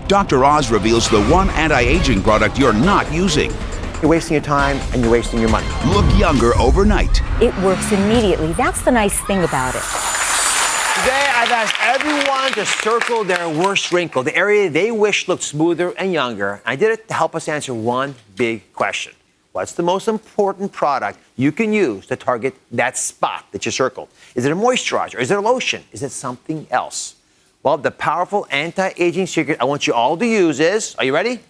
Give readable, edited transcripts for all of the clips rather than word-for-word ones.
Dr. Oz reveals the one anti-aging product you're not using. You're wasting your time and you're wasting your money. Look younger overnight. It works immediately. That's the nice thing about it. Today, I've asked everyone to circle their worst wrinkle, the area they wish looked smoother and younger. I did it to help us answer one big question. What's the most important product you can use to target that spot that you circled? Is it a moisturizer? Is it a lotion? Is it something else? Well, the powerful anti-aging secret I want you all to use is, are you ready?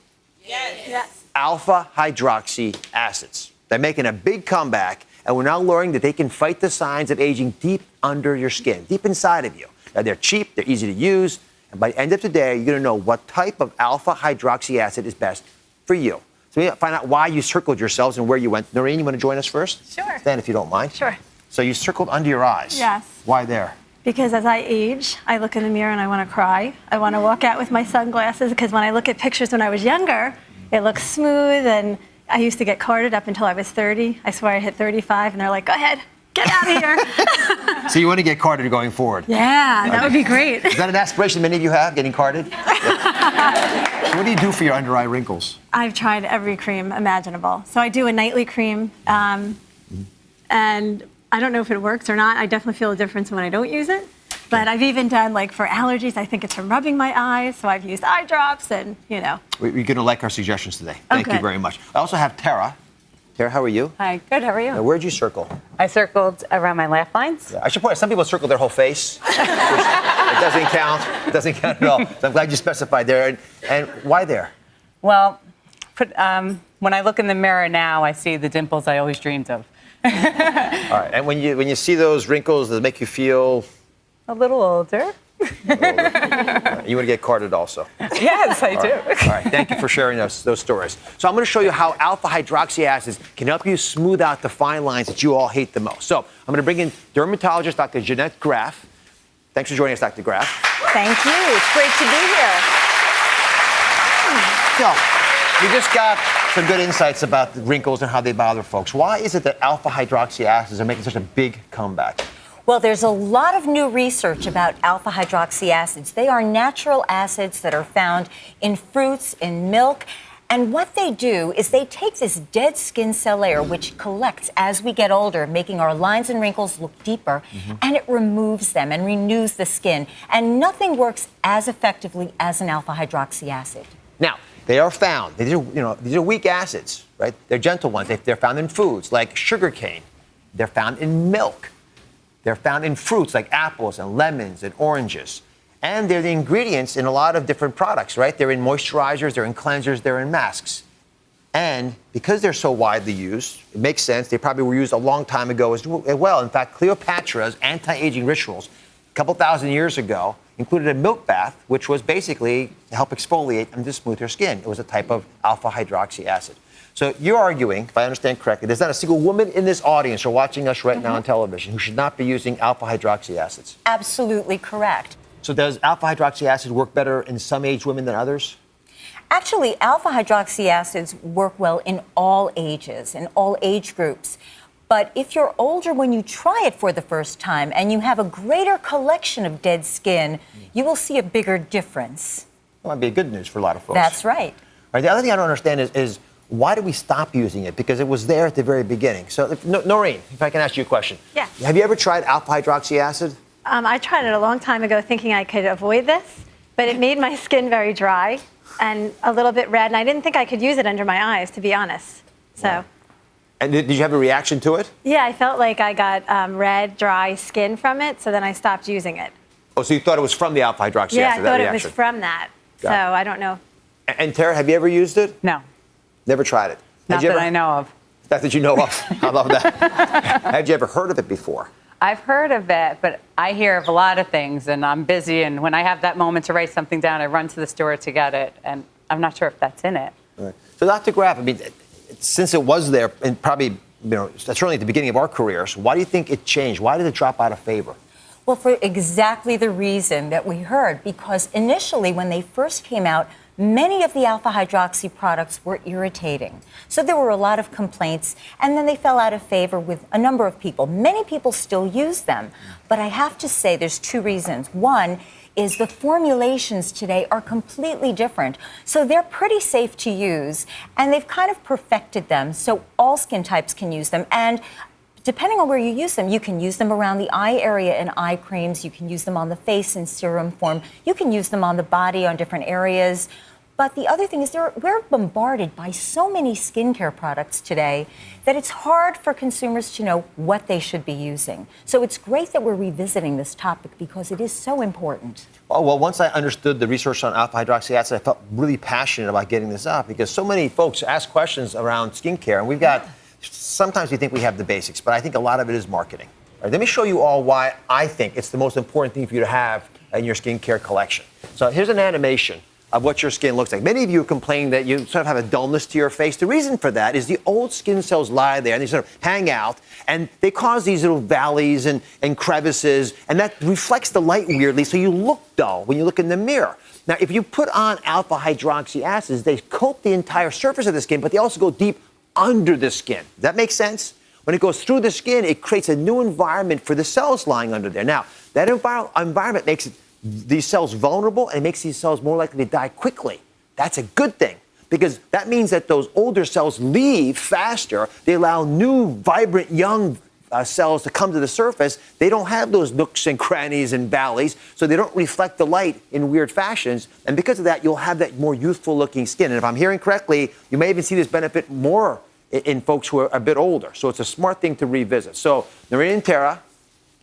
Yes. Alpha Hydroxy Acids. They're making a big comeback, and we're now learning that they can fight the signs of aging deep under your skin, deep inside of you. Now, they're cheap, they're easy to use, and by the end of today, you're going to know what type of alpha hydroxy acid is best for you. So we find out why you circled yourselves and where you went. Noreen, you want to join us first? Sure. Stand if you don't mind. Sure. So you circled under your eyes. Yes. Why there? Because as I age, I look in the mirror and I want to cry. I want to walk out with my sunglasses because when I look at pictures when I was younger, it looks smooth, and I used to get carded up until I was 30. I swear I hit 35, and they're like, go ahead, get out of here. So you want to get carded going forward? Yeah, that would be great. Is that an aspiration many of you have, getting carded? So what do you do for your under eye wrinkles? I've tried every cream imaginable. So I do a nightly cream, and I don't know if it works or not. I definitely feel a difference when I don't use it. But I've even done, like, for allergies, I think it's from rubbing my eyes. So I've used eye drops and, you know. You're going to like our suggestions today. Thank you very much. I also have Tara. Tara, how are you? Hi, good. How are you? Now, where'd you circle? I circled around my laugh lines. Yeah, I should point out, some people circle their whole face. Which it doesn't count. It doesn't count at all. So I'm glad you specified there. And why there? Well, when I look in the mirror now, I see the dimples I always dreamed of. All right. And when you see those wrinkles, does it make you feel A little older. You want to get carded also? Yes, I do. All right. Thank you for sharing those stories. So I'm going to show you how alpha hydroxy acids can help you smooth out the fine lines that you all hate the most. So I'm going to bring in dermatologist Dr. Jeannette Graf. Thanks for joining us, Dr. Graf. Thank you. It's great to be here. So we just got some good insights about the wrinkles and how they bother folks. Why is it that alpha hydroxy acids are making such a big comeback? Well, there's a lot of new research about alpha hydroxy acids. They are natural acids that are found in fruits, in milk. And what they do is they take this dead skin cell layer, which collects as we get older, making our lines and wrinkles look deeper, and it removes them and renews the skin. And nothing works as effectively as an alpha hydroxy acid. Now, they are found. These are weak acids, right? They're gentle ones. They're found in foods like sugarcane. They're found in milk. They're found in fruits like apples and lemons and oranges. And they're the ingredients in a lot of different products, right? They're in moisturizers, they're in cleansers, they're in masks. And because they're so widely used, it makes sense. They probably were used a long time ago as well. In fact, Cleopatra's anti-aging rituals a couple thousand years ago included a milk bath, which was basically to help exfoliate and to smooth her skin. It was a type of alpha hydroxy acid. So you're arguing, if I understand correctly, there's not a single woman in this audience or watching us right now on television who should not be using alpha hydroxy acids. Absolutely correct. So does alpha hydroxy acid work better in some age women than others? Actually, alpha hydroxy acids work well in all ages, in all age groups. But if you're older when you try it for the first time and you have a greater collection of dead skin, you will see a bigger difference. That might be good news for a lot of folks. That's right. All right, the other thing I don't understand is why did we stop using it? Because it was there at the very beginning. So, Noreen, if I can ask you a question. Yeah. Have you ever tried alpha hydroxy acid? I tried it a long time ago thinking I could avoid this, but it made my skin very dry and a little bit red, and I didn't think I could use it under my eyes, to be honest. So. Wow. And did you have a reaction to it? Yeah, I felt like I got red, dry skin from it, so then I stopped using it. Oh, so you thought it was from the alpha hydroxy Yeah, acid, I that thought it reaction? was from that. Got it. So I don't know. And Tara, have you ever used it? No, Never tried it? not that I know of. Not that you know of. I love that. Had you ever heard of it before? I've heard of it, but I hear of a lot of things, and I'm busy, and when I have that moment to write something down, I run to the store to get it, and I'm not sure if that's in it. Right. So Dr. Graf, I mean, since it was there, and probably, certainly at the beginning of our careers, why do you think it changed? Why did it drop out of favor? Well, for exactly the reason that we heard, because initially when they first came out, many of the alpha hydroxy products were irritating. So there were a lot of complaints, and then they fell out of favor with a number of people. Many people still use them, but I have to say there's two reasons. One is the formulations today are completely different. So they're pretty safe to use, and they've kind of perfected them so all skin types can use them. And depending on where you use them, you can use them around the eye area in eye creams, you can use them on the face in serum form, you can use them on the body on different areas. But the other thing is we're bombarded by so many skincare products today that it's hard for consumers to know what they should be using. So it's great that we're revisiting this topic because it is so important. Oh, well, once I understood the research on alpha hydroxy acid, I felt really passionate about getting this up because so many folks ask questions around skincare, and we've got, sometimes we think we have the basics, but I think a lot of it is marketing. All right, let me show you all why I think it's the most important thing for you to have in your skincare collection. So here's an animation of what your skin looks like. Many of you complain that you sort of have a dullness to your face. The reason for that is the old skin cells lie there and they sort of hang out and they cause these little valleys and crevices, and that reflects the light weirdly, so you look dull when you look in the mirror. Now, if you put on alpha hydroxy acids, they coat the entire surface of the skin, but they also go deep under the skin. Does that make sense? When it goes through the skin, it creates a new environment for the cells lying under there. Now, that environment makes these cells vulnerable and makes these cells more likely to die quickly. That's a good thing because that means that those older cells leave faster. They allow new, vibrant, young cells to come to the surface. They don't have those nooks and crannies and valleys, so they don't reflect the light in weird fashions. And because of that, you'll have that more youthful-looking skin. And if I'm hearing correctly, you may even see this benefit more in folks who are a bit older. So it's a smart thing to revisit. So, Noreen and Tara,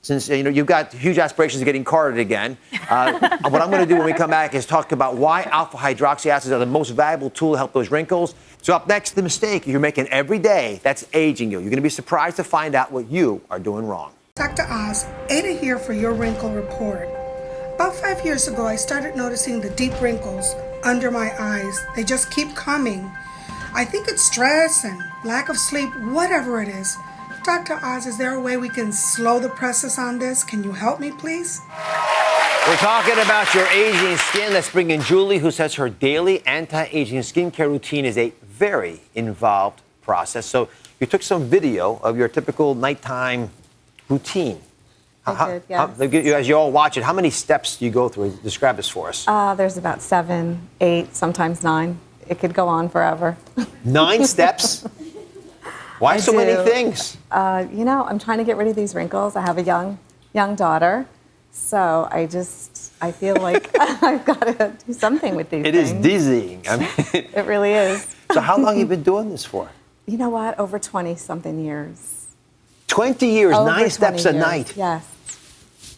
since you've got huge aspirations of getting carded again, what I'm going to do when we come back is talk about why alpha hydroxy acids are the most valuable tool to help those wrinkles. So up next, the mistake you're making every day that's aging you. You're going to be surprised to find out what you are doing wrong. Dr. Oz, Ada here for your wrinkle report. About 5 years ago, I started noticing the deep wrinkles under my eyes. They just keep coming. I think it's stress and lack of sleep, whatever it is. Dr. Oz, is there a way we can slow the process on this? Can you help me, please? We're talking about your aging skin. Let's bring in Julie, who says her daily anti-aging skincare routine is a very involved process. So you took some video of your typical nighttime routine. I did, yes. As you all watch it, how many steps do you go through? Describe this for us. There's about 7, 8, sometimes 9. It could go on forever. 9 steps? Why so many things? I'm trying to get rid of these wrinkles. I have a young daughter, so I feel like I've got to do something with these things. It is dizzying. I mean, it really is. So how long have you been doing this for? You know what? Over 20-something years. 20 years, Over 9 steps 20 a years, night. Yes.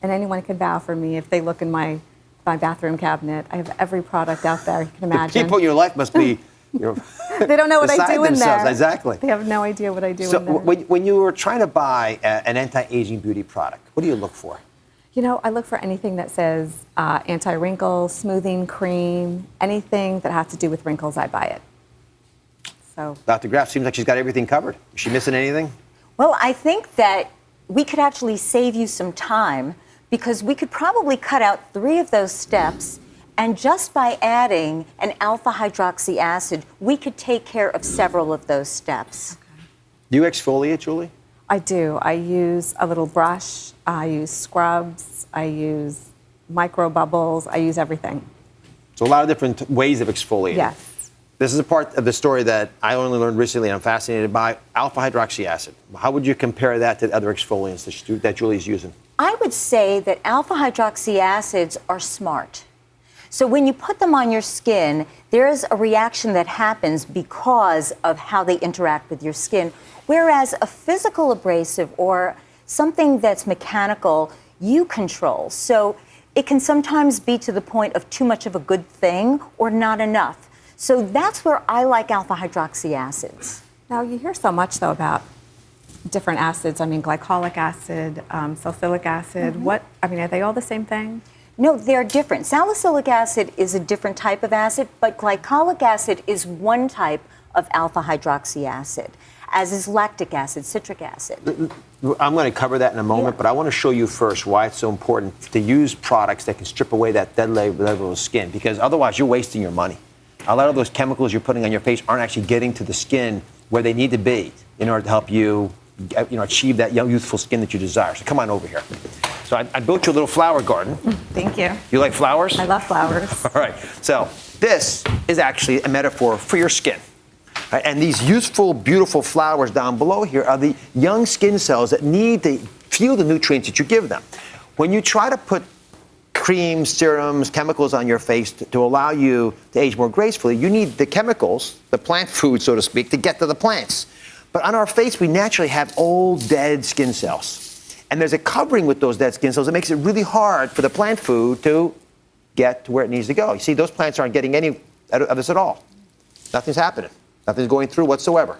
And anyone could vouch for me if they look in my bathroom cabinet. I have every product out there you can imagine. The people in your life must be... They don't know what I do in there. Exactly. They have no idea what I do in there. So when you were trying to buy an anti-aging beauty product, what do you look for? I look for anything that says anti-wrinkle, smoothing cream, anything that has to do with wrinkles, I buy it. So Dr. Graf seems like she's got everything covered. Is she missing anything? Well, I think that we could actually save you some time because we could probably cut out 3 of those steps. And just by adding an alpha hydroxy acid, we could take care of several of those steps. Okay. Do you exfoliate, Julie? I do. I use a little brush. I use scrubs. I use micro bubbles. I use everything. So a lot of different ways of exfoliating. Yes. This is a part of the story that I only learned recently and I'm fascinated by, alpha hydroxy acid. How would you compare that to other exfoliants that Julie's using? I would say that alpha hydroxy acids are smart. So when you put them on your skin, there is a reaction that happens because of how they interact with your skin. Whereas a physical abrasive or something that's mechanical, you control. So it can sometimes be to the point of too much of a good thing or not enough. So that's where I like alpha hydroxy acids. Now, you hear so much, though, about different acids. I mean, glycolic acid, salicylic acid. Mm-hmm. Are they all the same thing? No, they're different. Salicylic acid is a different type of acid, but glycolic acid is one type of alpha hydroxy acid. as is lactic acid, citric acid. I'm going to cover that in a moment, Yeah. but I want to show you first why it's so important to use products that can strip away that dead level of skin, because otherwise you're wasting your money. A lot of those chemicals you're putting on your face aren't actually getting to the skin where they need to be in order to help you, achieve that young, youthful skin that you desire. So come on over here. So I built you a little flower garden. Thank you. You like flowers? I love flowers. All right. So this is actually a metaphor for your skin. Right? And these youthful, beautiful flowers down below here are the young skin cells that need to feel the nutrients that you give them. When you try to put creams, serums, chemicals on your face to allow you to age more gracefully, you need the chemicals, the plant food, so to speak, to get to the plants. But on our face, we naturally have old, dead skin cells. And there's a covering with those dead skin cells that makes it really hard for the plant food to get to where it needs to go. You see, those plants aren't getting any of this at all. Nothing's happening. Nothing's going through whatsoever.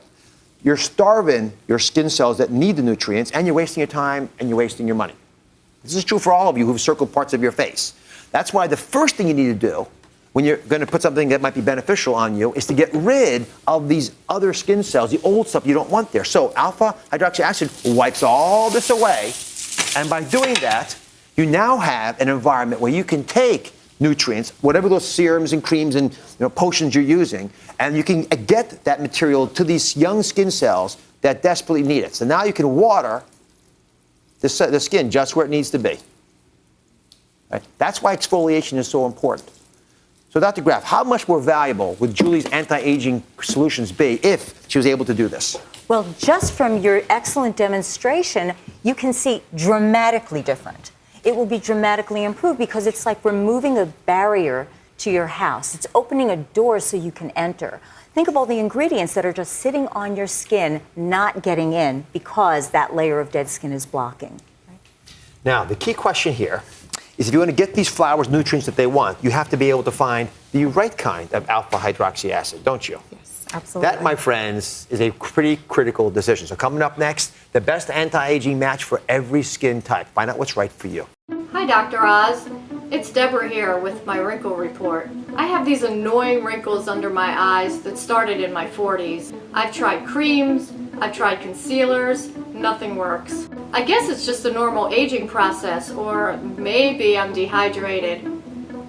You're starving your skin cells that need the nutrients, and you're wasting your time and you're wasting your money. This is true for all of you who've circled parts of your face. That's why the first thing you need to do when you're going to put something that might be beneficial on you is to get rid of these other skin cells, the old stuff you don't want there. So alpha hydroxy acid wipes all this away, and by doing that, you now have an environment where you can take nutrients, whatever those serums and creams and potions you're using, and you can get that material to these young skin cells that desperately need it. So now you can water the skin just where it needs to be. Right? That's why exfoliation is so important. So Dr. Graf, how much more valuable would Julie's anti-aging solutions be if she was able to do this? Well, just from your excellent demonstration, you can see dramatically different. It will be dramatically improved because it's like removing a barrier to your house. It's opening a door so you can enter. Think of all the ingredients that are just sitting on your skin, not getting in because that layer of dead skin is blocking. Now, the key question here is if you want to get these flowers nutrients that they want, you have to be able to find the right kind of alpha hydroxy acid, don't you? Yes, absolutely. That, my friends, is a pretty critical decision. So coming up next, the best anti-aging match for every skin type. Find out what's right for you. Hi, Dr. Oz. It's Deborah here with my wrinkle report. I have these annoying wrinkles under my eyes that started in my 40s. I've tried creams, I've tried concealers, nothing works. I guess it's just a normal aging process, or maybe I'm dehydrated.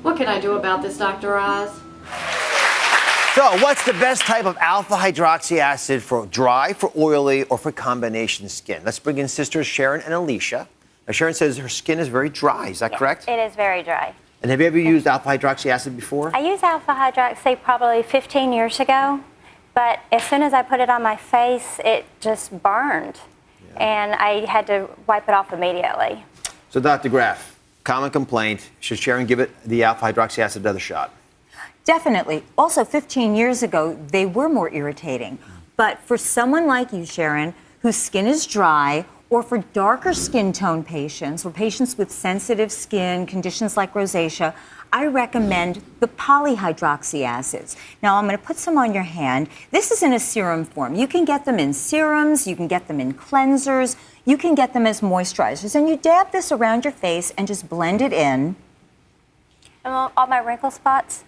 What can I do about this, Dr. Oz? So what's the best type of alpha hydroxy acid for dry, for oily, or for combination skin? Let's bring in sisters Sharon and Alicia. Now, Sharon says her skin is very dry. Is that correct? It is very dry. And have you ever used alpha hydroxy acid before? I used Alpha Hydroxy probably 15 years ago, but as soon as I put it on my face, it just burned. And I had to wipe it off immediately. So, Dr. Graf, common complaint, should Sharon give it the alpha hydroxy acid another shot? Definitely. Also, 15 years ago, they were more irritating. But for someone like you, Sharon, whose skin is dry, or for darker skin tone patients or patients with sensitive skin, conditions like rosacea, I recommend the polyhydroxy acids. Now, I'm going to put some on your hand. This is in a serum form. You can get them in serums, you can get them in cleansers, you can get them as moisturizers. And you dab this around your face and just blend it in. And all my wrinkle spots?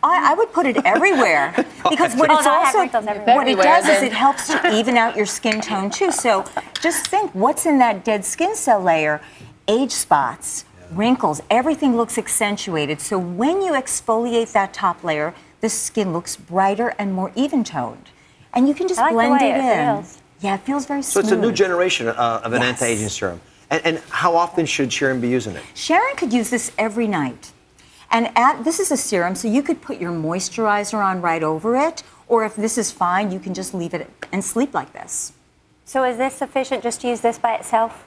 I would put it everywhere because what it's I have also wrinkles everywhere. what it does is it helps to even out your skin tone too. So just think, what's in that dead skin cell layer? Age spots, wrinkles, everything looks accentuated. So when you exfoliate that top layer, the skin looks brighter and more even toned, and you can just I like blend the way it it in. feels. Yeah, it feels very So smooth. it's a new generation of an Yes. anti-aging serum. And how often should Sharon be using it? Sharon could use this every night. And this is a serum, so you could put your moisturizer on right over it, or if this is fine, you can just leave it and sleep like this. So is this sufficient just to use this by itself?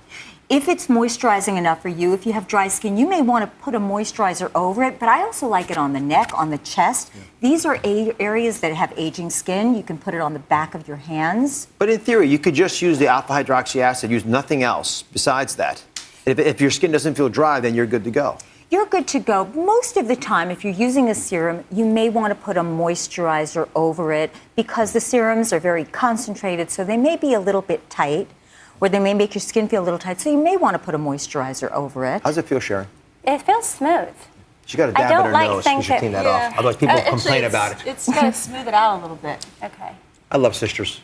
If it's moisturizing enough for you, if you have dry skin, you may want to put a moisturizer over it, but I also like it on the neck, on the chest. These are areas that have aging skin. You can put it on the back of your hands. But in theory, you could just use the alpha hydroxy acid, use nothing else besides that. If your skin doesn't feel dry, then you're good to go. You're good to go. Most of the time, if you're using a serum, you may want to put a moisturizer over it because the serums are very concentrated, so they may be a little bit tight, or they may make your skin feel a little tight, so you may want to put a moisturizer over it. How does it feel, Sharon? It feels smooth. She got a I dab in don't her like nose. She things should clean that- that off. Otherwise, people complain about it. It's going to smooth it out a little bit. Okay. I love sisters.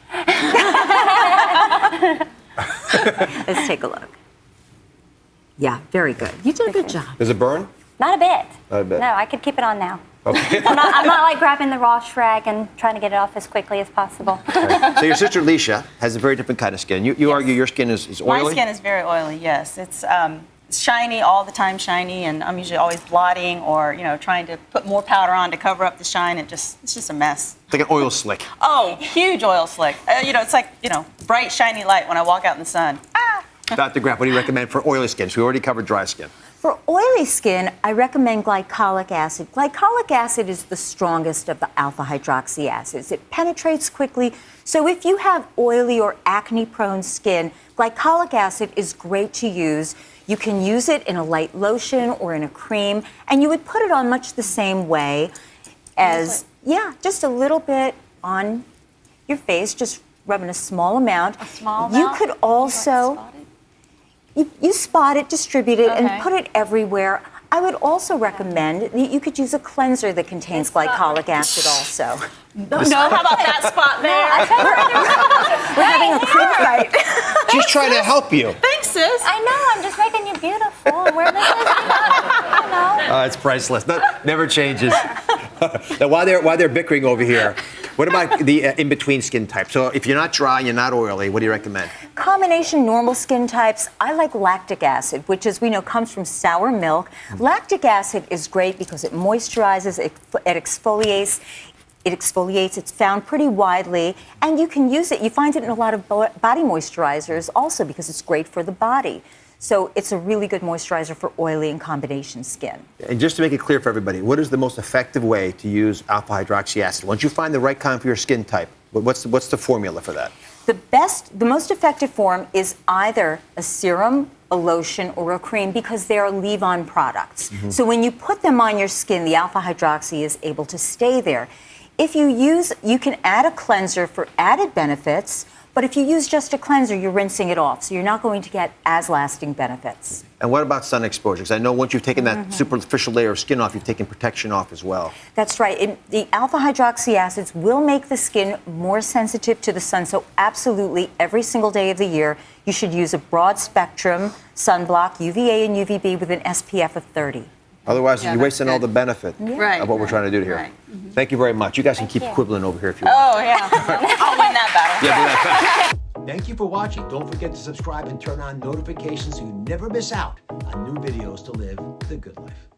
Let's take a look. Yeah, very good. You did a good job. Does it burn? Not a bit. Not a bit. No, I could keep it on now. Okay. I'm not like grabbing the Ross rag and trying to get it off as quickly as possible. Right. So your sister Leisha has a very different kind of skin. You argue your skin is oily? My skin is very oily, yes. It's shiny, all the time shiny, and I'm usually always blotting or, trying to put more powder on to cover up the shine. It's just a mess. It's like an oil slick. Oh, huge oil slick. It's like, bright, shiny light when I walk out in the sun. Ah! Dr. Graf, what do you recommend for oily skin? So we already covered dry skin. For oily skin, I recommend glycolic acid. Glycolic acid is the strongest of the alpha hydroxy acids. It penetrates quickly, so if you have oily or acne-prone skin, glycolic acid is great to use. You can use it in a light lotion or in a cream, and you would put it on much the same way as, just a little bit on your face, just rubbing a small amount. A small amount? You could also... You spot it, distribute it, and put it everywhere. I would also recommend that you could use a cleanser that contains glycolic acid also. No, how about that spot there? We're having a cream fight. She's trying to help you. Thanks, sis. I know, I'm just making you beautiful. And where this is, It's priceless. Never changes. Now, while they're bickering over here, what about the in-between skin type? So if you're not dry, you're not oily, what do you recommend? Combination normal skin types, I like lactic acid, which, as we know, comes from sour milk. Lactic acid is great because it moisturizes, it exfoliates. It's found pretty widely, and you can use it. You find it in a lot of body moisturizers also because it's great for the body. So it's a really good moisturizer for oily and combination skin. And just to make it clear for everybody, what is the most effective way to use alpha hydroxy acid? Once you find the right kind for your skin type, what's the formula for that? The most effective form is either a serum, a lotion, or a cream because they are leave-on products. So when you put them on your skin, the alpha hydroxy is able to stay there. If you can add a cleanser for added benefits, but if you use just a cleanser, you're rinsing it off, so you're not going to get as lasting benefits. And what about sun exposure? Because I know once you've taken that superficial layer of skin off, you've taken protection off as well. That's right. The alpha hydroxy acids will make the skin more sensitive to the sun, so absolutely every single day of the year, you should use a broad spectrum sunblock, UVA and UVB, with an SPF of 30. Otherwise, you're wasting all the benefit Right. of what we're trying to do here. Right. Thank you very much. You guys can keep quibbling over here if you want. Oh, yeah. I'll win that battle. Thank you for watching. Don't forget to subscribe and turn on notifications so you never miss out on new videos to live the good life.